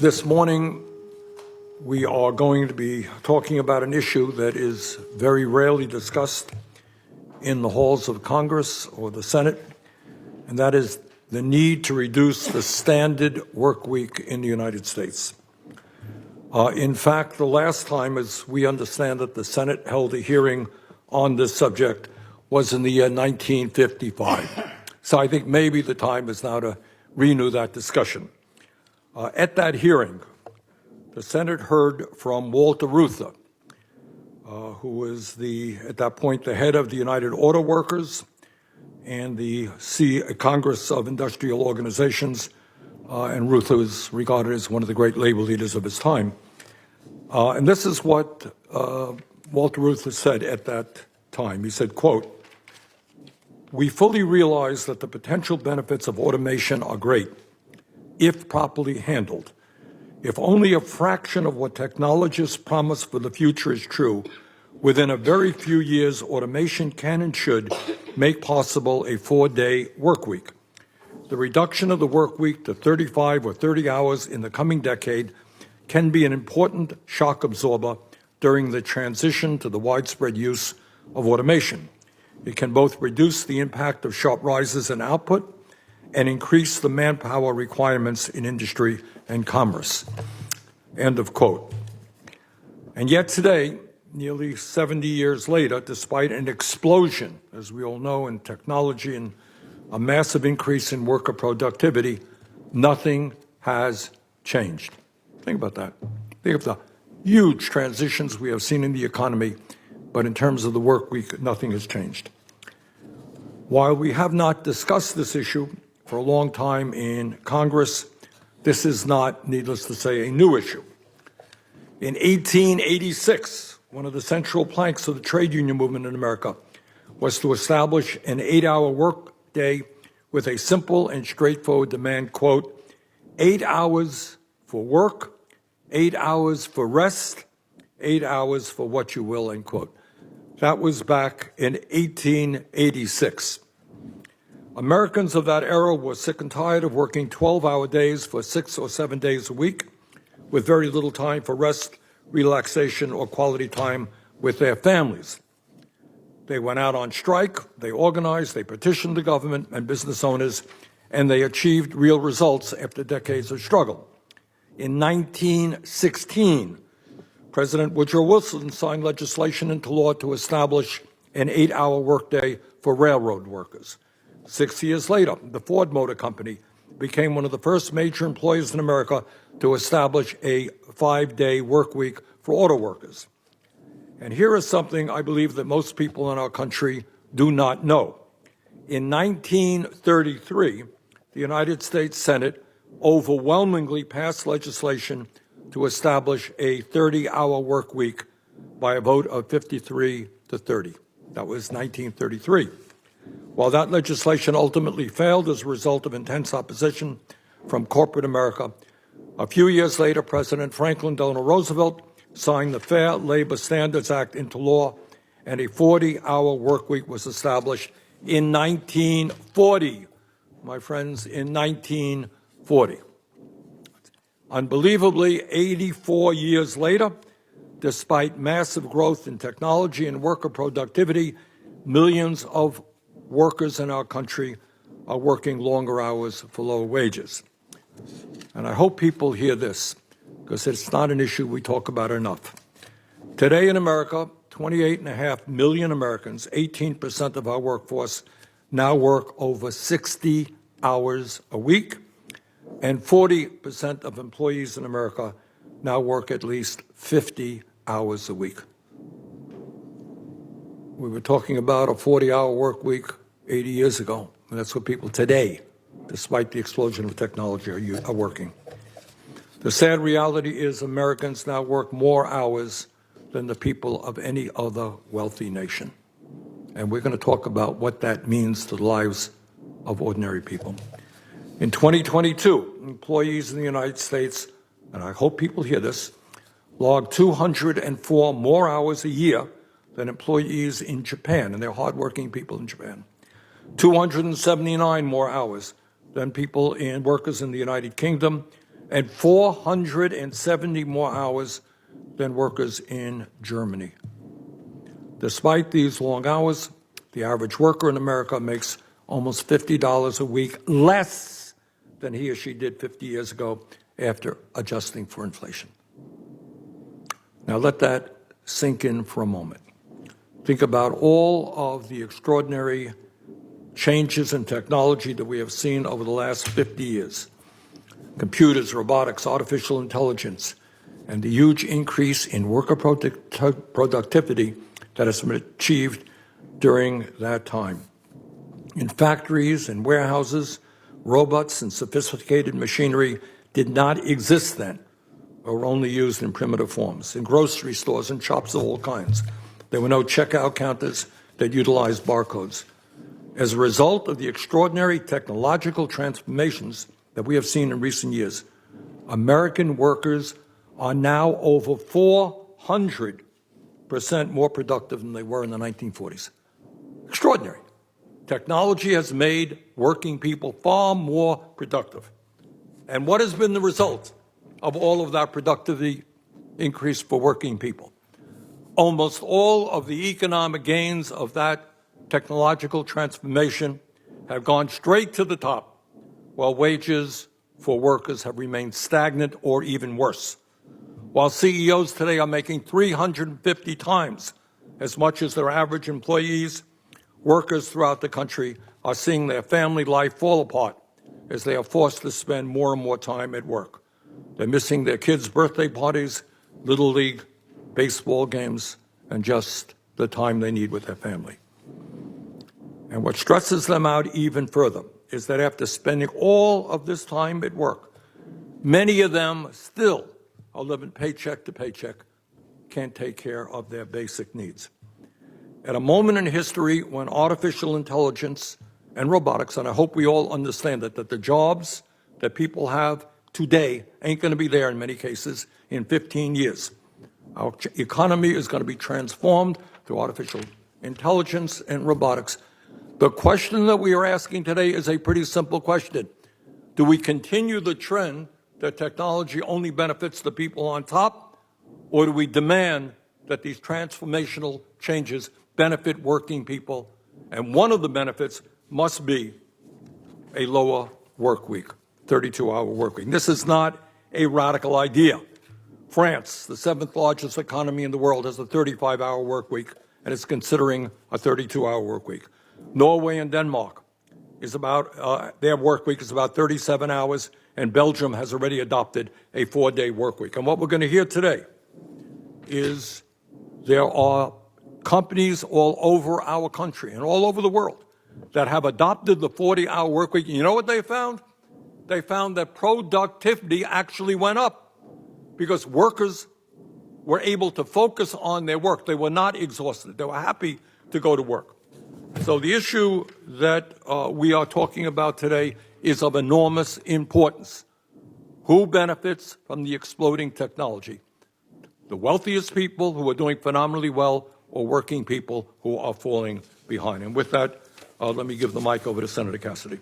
This morning, we are going to be talking about an issue that is very rarely discussed in the halls of Congress or the Senate, and that is the need to reduce the standard work week in the United States. In fact, the last time, as we understand it, the Senate held a hearing on this subject was in the year 1955. So I think maybe the time is now to renew that discussion. At that hearing, the Senate heard from Walter Reuther, who was at that point, the head of the United Auto Workers and the Congress of Industrial Organizations, and Reuther was regarded as one of the great labor leaders of his time. And this is what Walter Reuther said at that time. He said, quote, "We fully realize that the potential benefits of automation are great, if properly handled. If only a fraction of what technologists promise for the future is true, within a very few years, automation can and should make possible a 4-day work week. The reduction of the work week to 35 or 30 hours in the coming decade can be an important shock absorber during the transition to the widespread use of automation. It can both reduce the impact of sharp rises in output and increase the manpower requirements in industry and commerce." End of quote. And yet today, nearly 70 years later, despite an explosion, as we all know, in technology and a massive increase in worker productivity, nothing has changed. Think about that. Think of the huge transitions we have seen in the economy, but in terms of the work week, nothing has changed. While we have not discussed this issue for a long time in Congress, this is not, needless to say, a new issue. In 1886, one of the central planks of the trade union movement in America was to establish an 8-hour work day with a simple and straightforward demand, quote, 8 hours for work, 8 hours for rest, 8 hours for what you will, end quote. That was back in 1886. Americans of that era were sick and tired of working 12-hour days for 6 or 7 days a week, with very little time for rest, relaxation, or quality time with their families. They went out on strike, they organized, they petitioned the government and business owners, and they achieved real results after decades of struggle. In 1916, President Woodrow Wilson signed legislation into law to establish an 8-hour workday for railroad workers. 6 years later, the Ford Motor Company became one of the first major employers in America to establish a 5-day work week for auto workers. And here is something I believe that most people in our country do not know. In 1933, the United States Senate overwhelmingly passed legislation to establish a 30-hour work week by a vote of 53 to 30. That was 1933. While that legislation ultimately failed as a result of intense opposition from corporate America, a few years later, President Franklin Delano Roosevelt signed the Fair Labor Standards Act into law, and a 40-hour work week was established in 1940. My friends, in 1940. Unbelievably, 84 years later, despite massive growth in technology and worker productivity, millions of workers in our country are working longer hours for lower wages. And I hope people hear this, because it's not an issue we talk about enough. Today in America, 28.5 million Americans, 18% of our workforce, now work over 60 hours a week, and 40% of employees in America now work at least 50 hours a week. We were talking about a 40-hour work week 80 years ago, and that's what people today, despite the explosion of technology, are working. The sad reality is Americans now work more hours than the people of any other wealthy nation. And we're going to talk about what that means to the lives of ordinary people. In 2022, employees in the United States, and I hope people hear this, logged 204 more hours a year than employees in Japan, and they're hardworking people in Japan. 279 more hours than workers in the United Kingdom, and 470 more hours than workers in Germany. Despite these long hours, the average worker in America makes almost $50 a week less than he or she did 50 years ago after adjusting for inflation. Now let that sink in for a moment. Think about all of the extraordinary changes in technology that we have seen over the last 50 years. Computers, robotics, artificial intelligence, and the huge increase in worker productivity that has been achieved during that time. In factories and warehouses, robots and sophisticated machinery did not exist then, or were only used in primitive forms. In grocery stores and shops of all kinds, there were no checkout counters that utilized barcodes. As a result of the extraordinary technological transformations that we have seen in recent years, American workers are now over 400% more productive than they were in the 1940s. Extraordinary. Technology has made working people far more productive. And what has been the result of all of that productivity increase for working people? Almost all of the economic gains of that technological transformation have gone straight to the top, while wages for workers have remained stagnant or even worse. While CEOs today are making 350 times as much as their average employees, workers throughout the country are seeing their family life fall apart as they are forced to spend more and more time at work. They're missing their kids' birthday parties, Little League, baseball games, and just the time they need with their family. And what stresses them out even further is that after spending all of this time at work, many of them still are living paycheck to paycheck, can't take care of their basic needs. At a moment in history when artificial intelligence and robotics, and I hope we all understand that the jobs that people have today ain't going to be there in many cases in 15 years. Our economy is going to be transformed through artificial intelligence and robotics. The question that we are asking today is a pretty simple question. Do we continue the trend that technology only benefits the people on top, or do we demand that these transformational changes benefit working people? And one of the benefits must be a lower work week, 32-hour work week. This is not a radical idea. France, the 7th largest economy in the world, has a 35-hour work week, and is considering a 32-hour work week. Norway and Denmark is about, their work week is about 37 hours, and Belgium has already adopted a 4-day work week. And what we're going to hear today is there are companies all over our country and all over the world that have adopted the 40-hour work week. And you know what they found? They found that productivity actually went up because workers were able to focus on their work. They were not exhausted. They were happy to go to work. So the issue that we are talking about today is of enormous importance. Who benefits from the exploding technology? The wealthiest people who are doing phenomenally well, or working people who are falling behind? And with that, let me give the mic over to Senator Cassidy.